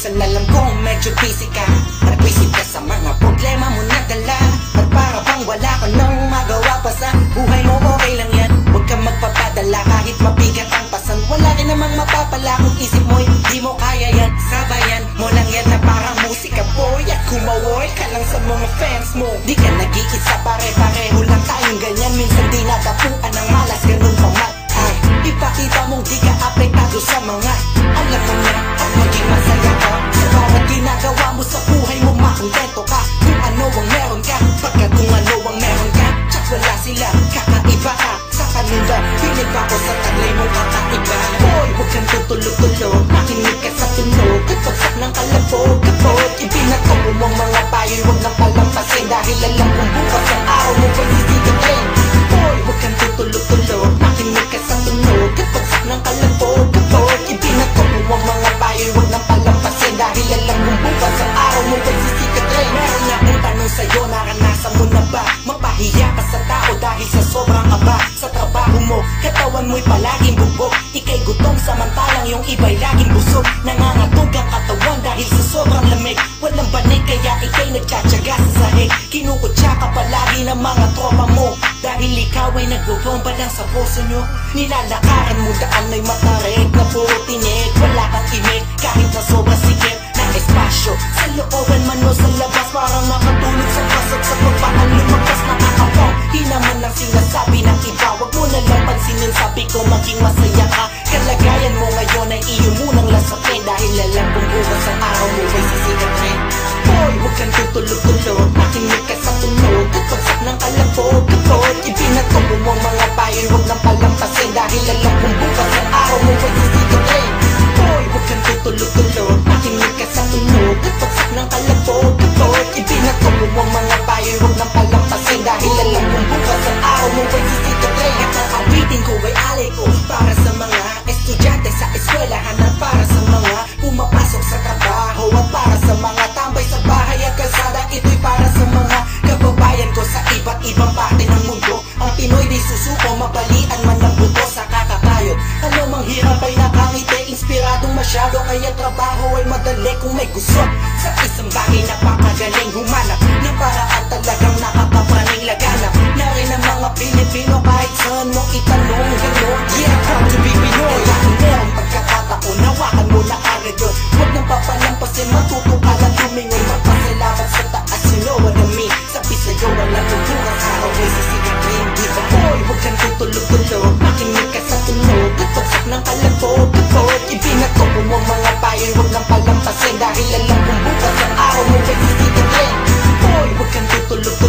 Minsan alam kong medyo busy ka, nag-isip ka sa mga problema mo na dala. At para bang wala ka nang magawa pa sa buhay mo, okay lang yan. Huwag kang magpapadala kahit mabigat ang pasan. Wala rin namang mapapala kung isip mo'y di mo kaya yan. Sabayan mo lang yan na parang musika boy. At kumawoy ka lang sa mga fans mo. Di ka nag-iisa, pare-pareho lang tayong ganyan. Minsan di natapuan ng malas, ganun pa man. Ay, ipakita mong di ka apektado sa mga alam mo na at maging masaya ka. Sa bawat ginagawa mo sa buhay mo, makontento ka. Kung ano ang meron ka, pagkat kung ano ang meron ka, tsak wala sila, kakaiba ka. Sa kanila, pinig pa ko sa taglay mong kakaiba. Boy, huwag kang tutulog-tulog, makinig ka sa tunog. At pagsak ng kalabog, kapot, ibinato mo ang mga payo'y huwag nang palampasin. Dahil alam kong bukas ang araw mo pa'y sisitikin. Boy, huwag kang tutulog-tulog, makinig ka sa tunog. At pagsak ng kalabog, kapot, ibinato mo ang mga payo'y huwag nang palampasin. Dahil alam kong bukas ang araw mo pa'y sisitikin. Meron akong tanong sa'yo, naranasan mo na ba mapahiya ka sa tao dahil sa sobrang aba? Sa trabaho mo, katawan mo'y palaging bubog. Ika'y gutom samantalang yung iba'y laging busog. Nangangatog ang katawan dahil sa sobrang lamig. Walang banig kaya ika'y nagtsatsaga sa sahig. Kinukutsa ka palagi ng mga tropa mo dahil ikaw ay nagbobomba lang sa puso nyo. Nilalakaran mo daan ay matarik na puro tinik. Wala kang imik kahit na sobrang sikip ng espasyo. Sa looban man o sa labas, parang nakatulog sa pasat. Sa pagpaan lumagpas nakakapang di naman ang sinasabi ng iba. Huwag mo na lang pansinin, sabi ko maging masaya ka. Kalagayan mo ngayon ay iyo munang lasapin. Dahil alam kong bukas ang araw mo ay sisikat rin. Boy, huwag kang tutulog-tulog, makinig ka sa tunog. At pagsak ng kalabog, kapot, ibinato mo ang mga payo'y huwag nang palampasin. Dahil alam kong bukas ang araw mo ay sisikat rin. Boy, huwag kang tutulog-tulog, makinig ka sa tunog. At pagsak ng kalabog, kapot, ibinato mo ang mga payo'y huwag nang palampasin. Dahil alam kong bukas ang araw mo ay sisikat rin. At ang awitin ko ay alay ko para sa mga estudyante sa eskwelahan at para sa mga pumapasok sa trabaho at para sa mga tambay sa bahay at kalsada. Ito'y para sa mga kababayan ko sa iba't ibang parte ng mundo. Ang Pinoy di susuko, mapalian man ng buto sa kakakayod. Ano mang hirap ay nakangiti, inspiradong masyado, kaya trabaho ay madali kung may gusto. Sa isang bagay napakagaling humanap ng paraan talagang nakakapaning laganap. Na rin ang mga Pilipino kahit saan mo itanong gano'n. Yeah, proud to be Pinoy. Kaya kung merong pagkakataon, nawakan mo na agad yun. Huwag nang papalampasin, matuto ka lang tumingon. Magpasalamat sa taas, you know what I mean. Sabi sa'yo, walang tutukas, araw ay sisigat rin. Diba boy, huwag kang tutulog-tulog, makinig ka sa tunog. At pagsak ng kalabog, kapot, ibinato mo ang mga payo'y huwag nang palampasin. Dahil alam kong bukas ang araw mo ay sisigat rin. Boy, huwag kang tutulog-tulog,